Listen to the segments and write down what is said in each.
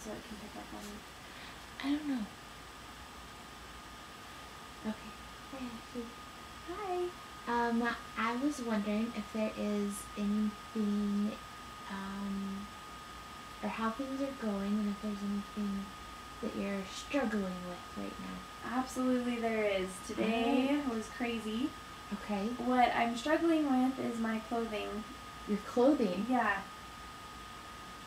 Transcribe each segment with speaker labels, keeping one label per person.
Speaker 1: so it can pick up on me?
Speaker 2: I don't know. Okay. Hi. I was wondering if there is anything, or how things are going, and if there's anything that you're struggling with right now.
Speaker 1: Absolutely there is. Today was crazy.
Speaker 2: Okay.
Speaker 1: What I'm struggling with is my clothing.
Speaker 2: Your clothing?
Speaker 1: Yeah.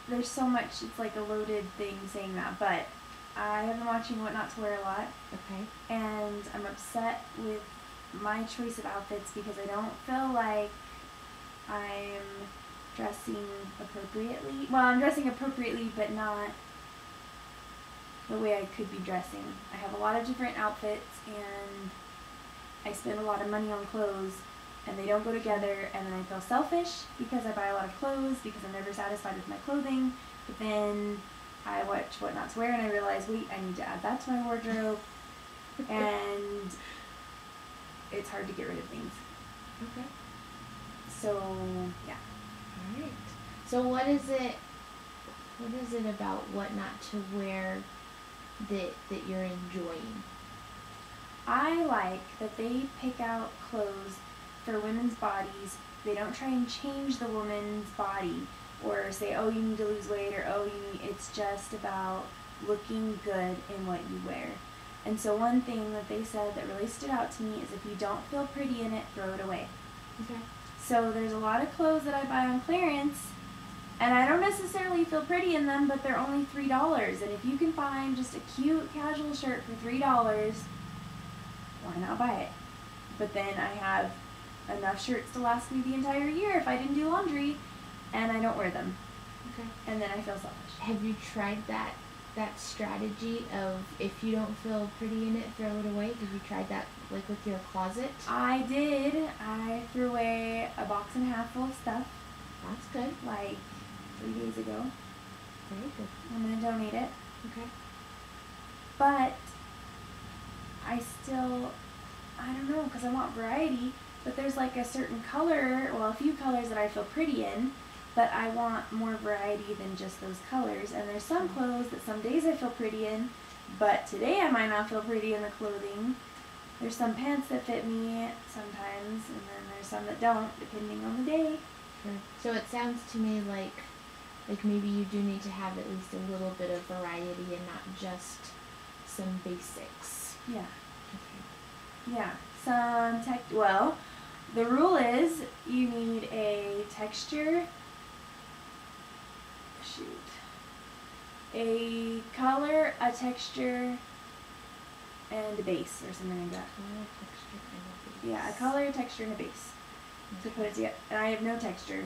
Speaker 1: There's so much, it's like a loaded thing saying that, but I have been watching What Not to Wear a lot.
Speaker 2: Okay.
Speaker 1: And I'm upset with my choice of outfits because I don't feel like I'm dressing appropriately. Well, I'm dressing appropriately, but not the way I could be dressing. I have a lot of different outfits, and I spend a lot of money on clothes, and they don't go together, and then I feel selfish because I buy a lot of clothes because I'm never satisfied with my clothing. But then I watch What Not to Wear, and I realize, wait, I need to add that to my wardrobe, and it's hard to get rid of things.
Speaker 2: Okay.
Speaker 1: So, yeah.
Speaker 2: Alright. So what is it about What Not to Wear that you're enjoying?
Speaker 1: I like that they pick out clothes for women's bodies. They don't try and change the woman's body or say, oh, you need to lose weight, or it's just about looking good in what you wear. And so one thing that they said that really stood out to me is if you don't feel pretty in it, throw it away.
Speaker 2: Okay.
Speaker 1: So there's a lot of clothes that I buy on clearance, and I don't necessarily feel pretty in them, but they're only $3. And if you can find just a cute casual shirt for $3, why not buy it? But then I have enough shirts to last me the entire year if I didn't do laundry, and I don't wear them.
Speaker 2: Okay.
Speaker 1: And then I feel selfish.
Speaker 2: Have you tried that strategy of if you don't feel pretty in it, throw it away? Have you tried that, like, with your closet?
Speaker 1: I did. I threw away a box and a half full of stuff.
Speaker 2: That's good.
Speaker 1: Like 3 days ago.
Speaker 2: Very good.
Speaker 1: I'm going to donate it.
Speaker 2: Okay.
Speaker 1: But I still, I don't know, because I want variety, but there's like a certain color, well, a few colors that I feel pretty in, but I want more variety than just those colors. And there's some clothes that some days I feel pretty in, but today I might not feel pretty in the clothing. There's some pants that fit me sometimes, and then there's some that don't, depending on the day.
Speaker 2: Sure. So it sounds to me like maybe you do need to have at least a little bit of variety and not just some basics.
Speaker 1: Yeah.
Speaker 2: Okay.
Speaker 1: Yeah. Well, the rule is you need a texture, a color, a texture, and a base or something like that.
Speaker 2: Color, texture, and a base.
Speaker 1: Yeah, a color, a texture, and a base. To put it together. And I have no texture.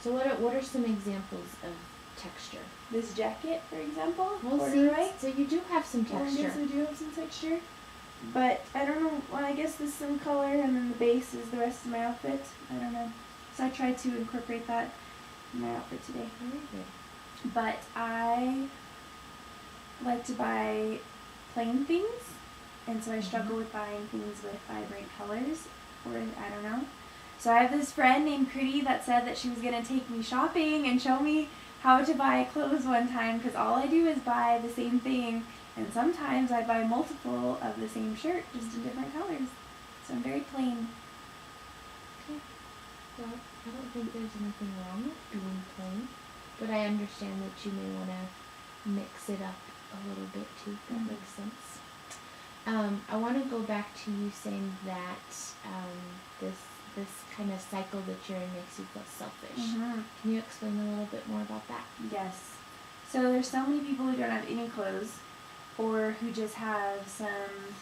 Speaker 2: So what are some examples of texture?
Speaker 1: This jacket, for example,
Speaker 2: corduroy. So you do have some texture.
Speaker 1: Well, I guess I do have some texture. But I don't know. Well, I guess there's some color, and then the base is the rest of my outfit. I don't know. So I tried to incorporate that in my outfit today.
Speaker 2: Very good.
Speaker 1: But I like to buy plain things, and so I struggle with buying things with vibrant colors, or I don't know. So I have this friend named Pretty that said that she was going to take me shopping and show me how to buy clothes one time, because all I do is buy the same thing, and sometimes I buy multiple of the same shirt, just in different colors. So I'm very plain.
Speaker 2: Okay. Well, I don't think there's anything wrong with being plain, but I understand that you may want to mix it up a little bit too, if that makes sense. I want to go back to you saying that this kind of cycle that you're in makes you feel selfish.
Speaker 1: Mm-hmm.
Speaker 2: Can you explain a little bit more about that?
Speaker 1: Yes. So there's so many people who don't have any clothes, or who just have some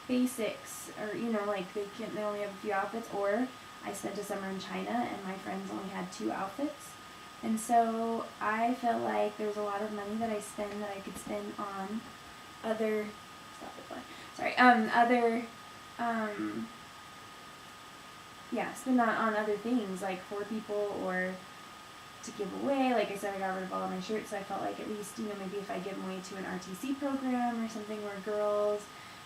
Speaker 1: basics, or like they only have a few outfits. Or I spent a summer in China and my friends only had 2 outfits, and so I feel like there's a lot of money that I spend that I could spend on other spend on other things, like for people, or to give away. Like I said, I got rid of all of my shirts, so I felt like at least, maybe if I give them away to an RTC program or something where girls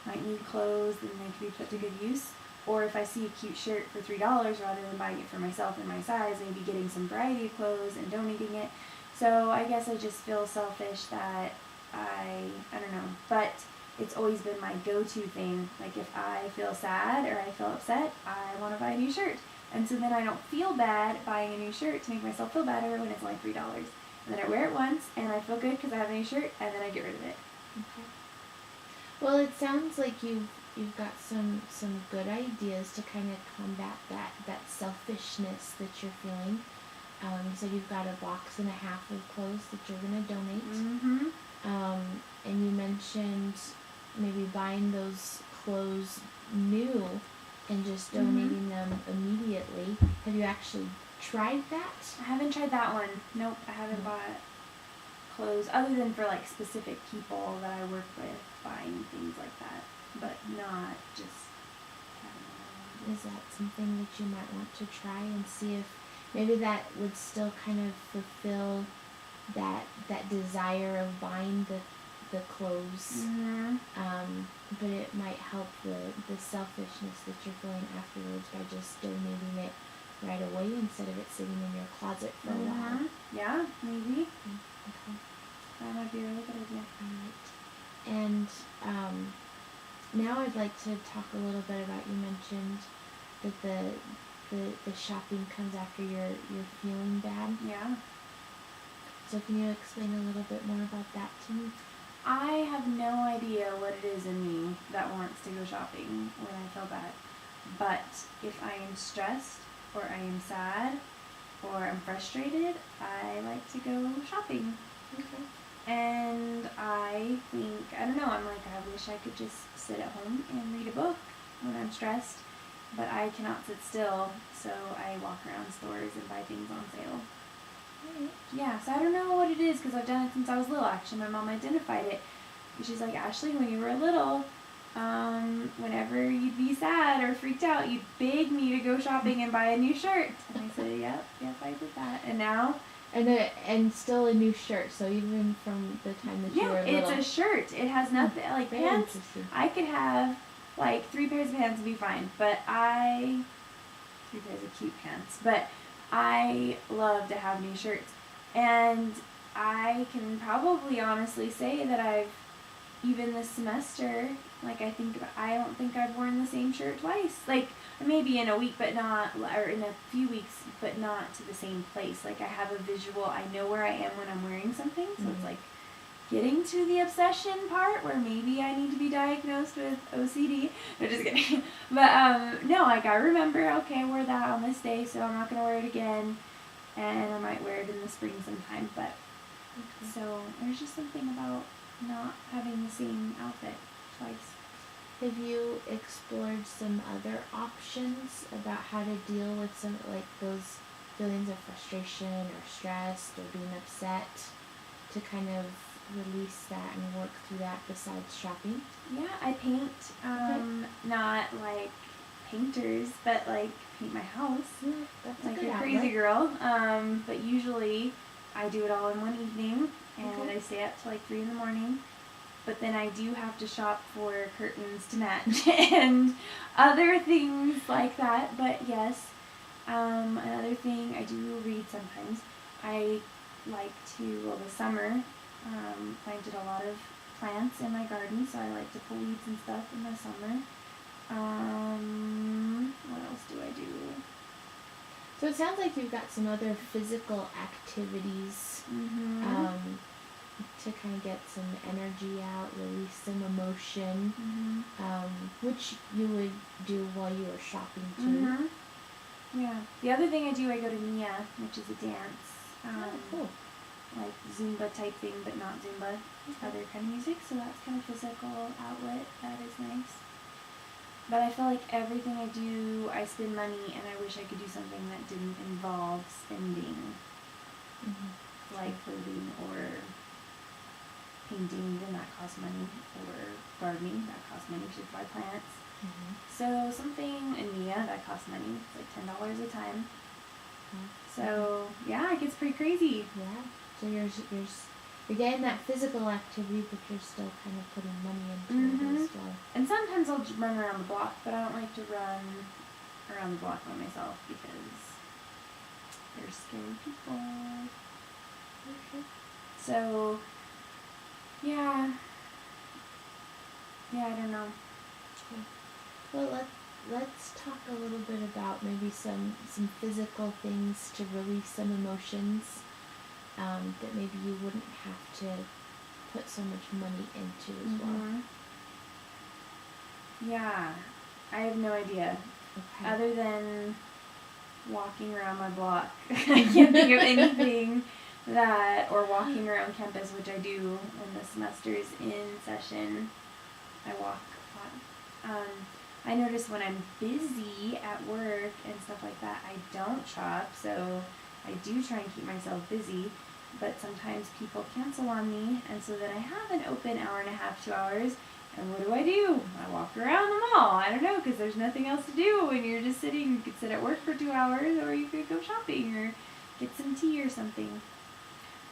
Speaker 1: might need clothes, then they could be put to good use. Or if I see a cute shirt for $3, rather than buying it for myself in my size, maybe getting some variety of clothes and donating it. So I guess I just feel selfish that I don't know, but it's always been my go-to thing. Like if I feel sad or I feel upset, I want to buy a new shirt. And so then I don't feel bad buying a new shirt to make myself feel better when it's only $3. And then I wear it once and I feel good because I have a new shirt, and then I get rid of it.
Speaker 2: Okay. Well, it sounds like you've got some good ideas to kind of combat that selfishness that you're feeling. You said you've got a box and a half of clothes that you're going to donate.
Speaker 1: Mm-hmm.
Speaker 2: And you mentioned maybe buying those clothes new and just donating them immediately. Have you actually tried that?
Speaker 1: I haven't tried that one. Nope, I haven't bought clothes other than for like specific people that I work with, buying things like that, but not just.
Speaker 2: Is that something that you might want to try and see if maybe that would still kind of fulfill that desire of buying the clothes, but it might help the selfishness that you're feeling afterwards by just donating it right away instead of it sitting in your closet for a while.
Speaker 1: Yeah, maybe.
Speaker 2: Okay.
Speaker 1: That might be a really good idea.
Speaker 2: All right. And now I'd like to talk a little bit about, you mentioned that the shopping comes after you're feeling bad.
Speaker 1: Yeah.
Speaker 2: So can you explain a little bit more about that to me?
Speaker 1: I have no idea what it is in me that wants to go shopping when I feel bad. But if I am stressed or I am sad or I'm frustrated, I like to go shopping.
Speaker 2: Okay.
Speaker 1: And I think, I don't know, I'm like, I wish I could just sit at home and read a book when I'm stressed, but I cannot sit still, so I walk around stores and buy things on sale.
Speaker 2: Right.
Speaker 1: Yeah, so I don't know what it is because I've done it since I was little. Actually, my mom identified it. She's like, Ashley, when you were little, whenever you'd be sad or freaked out, you'd beg me to go shopping and buy a new shirt. And I said, yep, I did that. And now...
Speaker 2: And still a new shirt, so even from the time that you were little.
Speaker 1: Yeah, it's a shirt. It has nothing, like
Speaker 2: Very
Speaker 1: pants.
Speaker 2: interesting.
Speaker 1: I could have, like, 3 pairs of pants and be fine. But 3 pairs of cute pants. But I love to have new shirts. And I can probably honestly say that I've, even this semester, like I don't think I've worn the same shirt twice. Like maybe in a week, but not, or in a few weeks, but not to the same place. Like I have a visual, I know where I am when I'm wearing something. So it's like getting to the obsession part where maybe I need to be diagnosed with OCD. No, just kidding. But no, like I remember, okay, I wore that on this day, so I'm not going to wear it again. And I might wear it in the spring sometime. But so there's just something about not having the same outfit twice.
Speaker 2: Have you explored some other options about how to deal with some, like those feelings of frustration or stress or being upset, to kind of release that and work through that besides shopping?
Speaker 1: Yeah, I paint, not like painters, but like paint my house.
Speaker 2: That's
Speaker 1: like
Speaker 2: a good
Speaker 1: a crazy
Speaker 2: outlet.
Speaker 1: girl. But usually I do it all in one evening, and
Speaker 2: Okay.
Speaker 1: I stay up till like 3 a.m. But then I do have to shop for curtains to match and other things like that. But yes, another thing, I do read sometimes. I like to, well, this summer, planted a lot of plants in my garden, so I like to pull weeds and stuff in the summer. What else do I do?
Speaker 2: So it sounds like you've got some other physical activities to kind of get some energy out, release some emotion, which you would do while you were shopping too.
Speaker 1: Yeah. The other thing I do, I go to Nia, which is a dance.
Speaker 2: Cool.
Speaker 1: Like Zumba type thing, but not Zumba. Other kind of music, so that's kind of physical outlet. That is nice. But I feel like everything I do, I spend money, and I wish I could do something that didn't involve spending, like clothing or painting, even that costs money, or gardening, that costs money, you should buy plants. So something in Nia that costs money, it's like $10 a time. So yeah, it gets pretty crazy.
Speaker 2: Yeah. So you're getting that physical activity, but you're still kind of putting money into it as well.
Speaker 1: And sometimes I'll just run around the block, but I don't like to run around the block by myself because there's scary people.
Speaker 2: Okay.
Speaker 1: So, yeah. Yeah, I don't know.
Speaker 2: Well, let's talk a little bit about maybe some physical things to release some emotions that maybe you wouldn't have to put so much money into as well.
Speaker 1: Yeah, I have no idea.
Speaker 2: Okay.
Speaker 1: Other than walking around my block, I can't think of anything or walking around campus, which I do when the semester's in session. I walk a lot. I notice when I'm busy at work and stuff like that, I don't shop, so I do try and keep myself busy, but sometimes people cancel on me, and so then I have an open hour and a half, 2 hours, and what do? I walk around the mall. I don't know, because there's nothing else to do when you're just sitting. You could sit at work for 2 hours, or you could go shopping, or get some tea or something.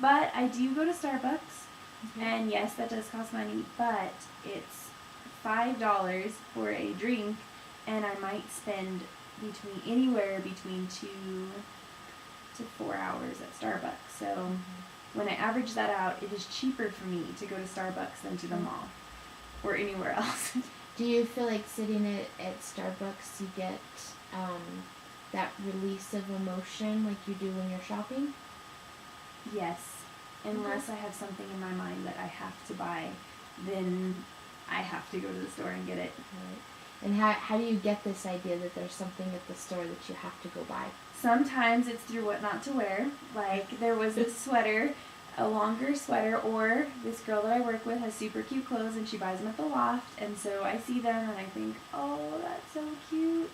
Speaker 1: But I do go to Starbucks, and yes, that does cost money, but it's $5 for a drink, and I might spend anywhere between 2 to 4 hours at Starbucks. So when I average that out, it is cheaper for me to go to Starbucks than to the mall or anywhere else.
Speaker 2: Do you feel like sitting at Starbucks you get that release of emotion like you do when you're shopping?
Speaker 1: Yes, unless I have something in my mind that I have to buy, then I have to go to the store and get it.
Speaker 2: Right. And how do you get this idea that there's something at the store that you have to go buy?
Speaker 1: Sometimes it's through what not to wear. Like there was this sweater, a longer sweater, or this girl that I work with has super cute clothes and she buys them at the Loft, and so I see them and I think, oh, that's so cute.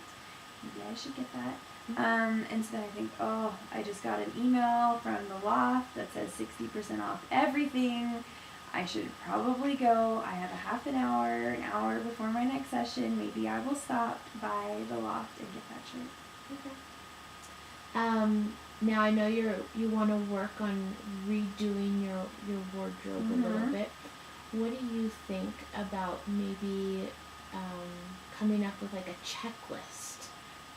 Speaker 1: Maybe I should get that. And so then I think, oh, I just got an email from the Loft that says 60% off everything. I should probably go. I have an hour before my next session. Maybe I will stop by the Loft and get that shirt.
Speaker 2: Okay. Now I know you want to work on redoing your wardrobe a little bit. What do you think about maybe coming up with like a checklist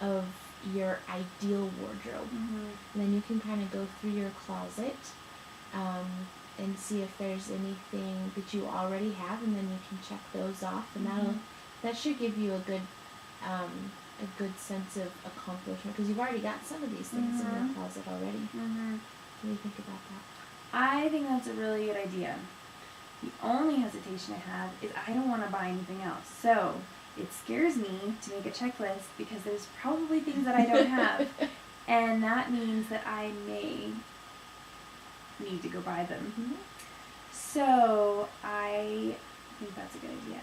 Speaker 2: of your ideal wardrobe? And then you can kind of go through your closet and see if there's anything that you already have, and then you can check those off, and that should give you a good sense of accomplishment, because you've already got some of these things in your closet already. What do you think about that?
Speaker 1: I think that's a really good idea. The only hesitation I have is I don't want to buy anything else. So it scares me to make a checklist because there's probably things that I don't have, and that means that I may need to go buy them. So I think that's a good idea.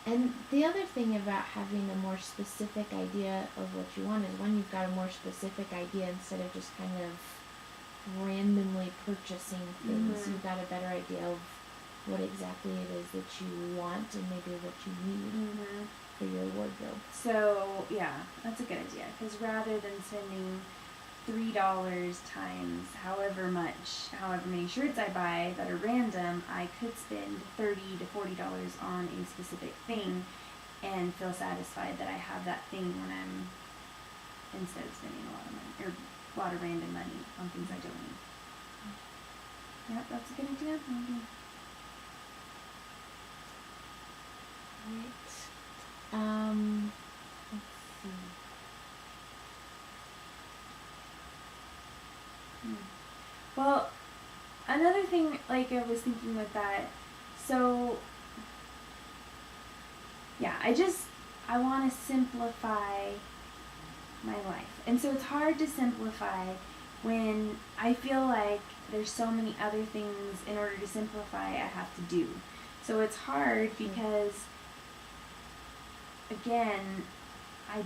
Speaker 2: And the other thing about having a more specific idea of what you want is when you've got a more specific idea, instead of just kind of randomly purchasing things, you've got a better idea of what exactly it is that you want and maybe what you need for your wardrobe.
Speaker 1: So yeah, that's a good idea, because rather than spending $3 times however many shirts I buy that are random, I could spend $30 to $40 on a specific thing and feel satisfied that I have that thing instead of spending a lot of money, or a lot of random money on things I don't need. Yep, that's a good idea. Maybe.
Speaker 2: Right. Let's see.
Speaker 1: Well, another thing, like I was thinking with that, so yeah, I want to simplify my life. And so it's hard to simplify when I feel like there's so many other things in order to simplify I have to do. So it's hard because, again, I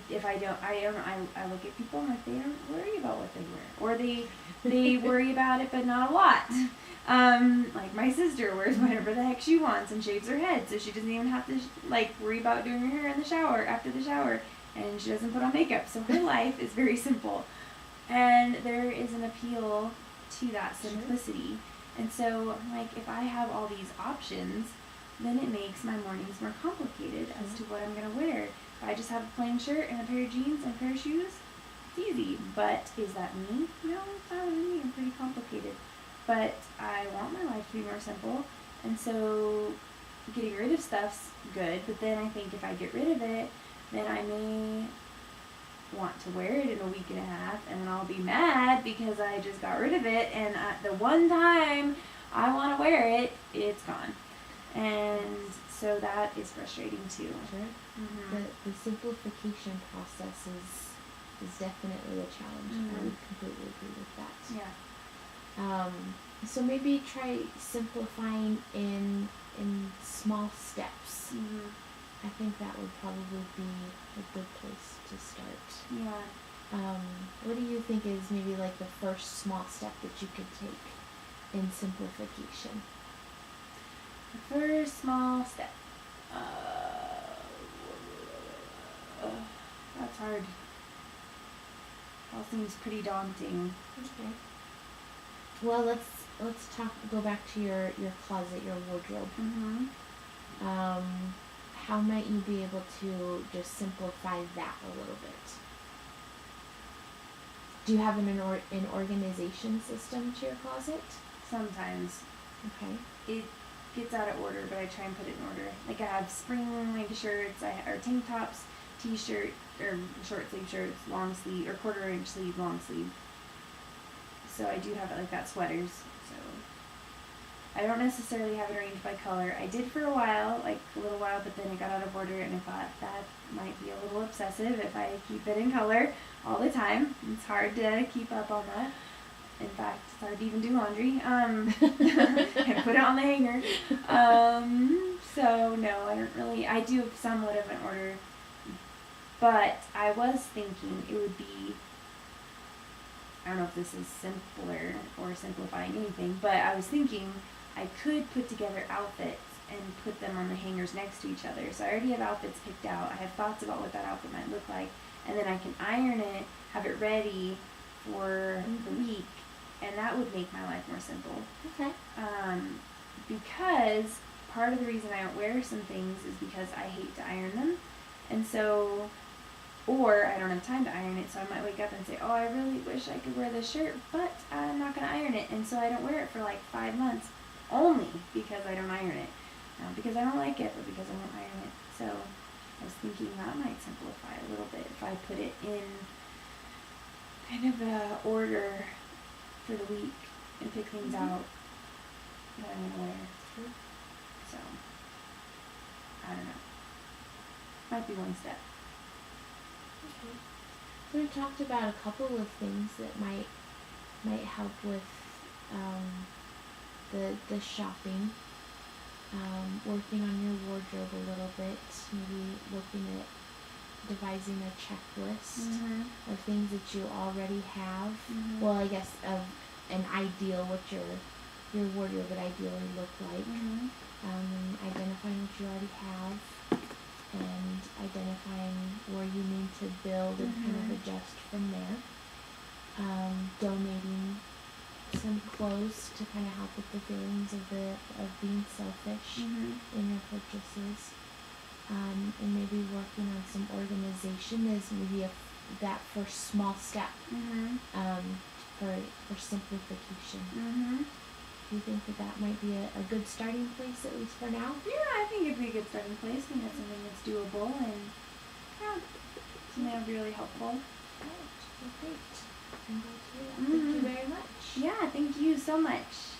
Speaker 1: look at people and like, they don't worry about what they wear, or they worry about it but not a lot. Like my sister wears whatever the heck she wants and shaves her head, so she doesn't even have to worry about doing her hair in the shower after the shower, and she doesn't put on makeup. So her life is very simple, and there is an appeal to that simplicity. And so if I have all these options, then it makes my mornings more complicated as to what I'm gonna wear. If I just have a plain shirt and a pair of jeans and a pair of shoes, it's easy. But is that me? No, it's not really me. I'm pretty complicated. but I want my life to be more simple, and so getting rid of stuff's good, but then I think if I get rid of it, then I may want to wear it in a week and a half, and then I'll be mad because I just got rid of it, and the one time I want to wear it, it's gone. And so that is frustrating too.
Speaker 2: Sure.
Speaker 1: Mm-hmm.
Speaker 2: The simplification process is definitely a challenge.
Speaker 1: Mm-hmm.
Speaker 2: I would completely agree with that.
Speaker 1: Yeah.
Speaker 2: So maybe try simplifying in small steps.
Speaker 1: Mm-hmm.
Speaker 2: I think that would probably be a good place to start.
Speaker 1: Yeah.
Speaker 2: What do you think is maybe like the first small step that you could take in simplification?
Speaker 1: The first small step. That's hard. All seems pretty daunting.
Speaker 2: Okay. Well, let's go back to your closet, your wardrobe.
Speaker 1: Mm-hmm.
Speaker 2: How might you be able to just simplify that a little bit? Do you have an organization system to your closet?
Speaker 1: Sometimes
Speaker 2: Okay.
Speaker 1: it gets out of order, but I try and put it in order. Like I have spring length shirts, or tank tops, t-shirt, or short sleeve shirts, long sleeve, or quarter-inch sleeve, long sleeve. So I do have it like that, sweaters. So I don't necessarily have it arranged by color. I did for a while, like a little while, but then it got out of order, and I thought that might be a little obsessive if I keep it in color all the time. It's hard to keep up on that. In fact, it's hard to even do laundry. I put it on the hanger. So no, I don't really. I do somewhat of an order, but I was thinking it would be. I don't know if this is simpler or simplifying anything, but I was thinking I could put together outfits and put them on the hangers next to each other. So I already have outfits picked out. I have thoughts about what that outfit might look like, and then I can iron it, have it ready for the week, and that would make my life more simple.
Speaker 2: Okay.
Speaker 1: Because part of the reason I don't wear some things is because I hate to iron them, and so, or I don't have time to iron it, so I might wake up and say, oh, I really wish I could wear this shirt, but I'm not going to iron it, and so I don't wear it for like 5 months, only because I don't iron it. Not because I don't like it, but because I won't iron it. So I was thinking that might simplify a little bit if I put it in kind of a order for the week and pick things out that I'm going to wear. So, I don't know. Might be one step.
Speaker 2: Okay. So we talked about a couple of things that might help with the shopping. Working on your wardrobe a little bit, maybe looking at devising a checklist of things that you already have. Well, I guess of an ideal, what your wardrobe would ideally look like. Identifying what you already have, and identifying where you need to build and kind of adjust from there. Donating some clothes to kind of help with the feelings of being selfish in your purchases, and maybe working on some organization is maybe that first small step for simplification. Do you think that might be a good starting place, at least for now?
Speaker 1: Yeah, I think it'd be a good starting place. I think that's something that's doable, and yeah, something that would be really helpful.
Speaker 2: Right. Well, great. I'm glad to hear that. Thank you very much.
Speaker 1: Yeah, thank you so much.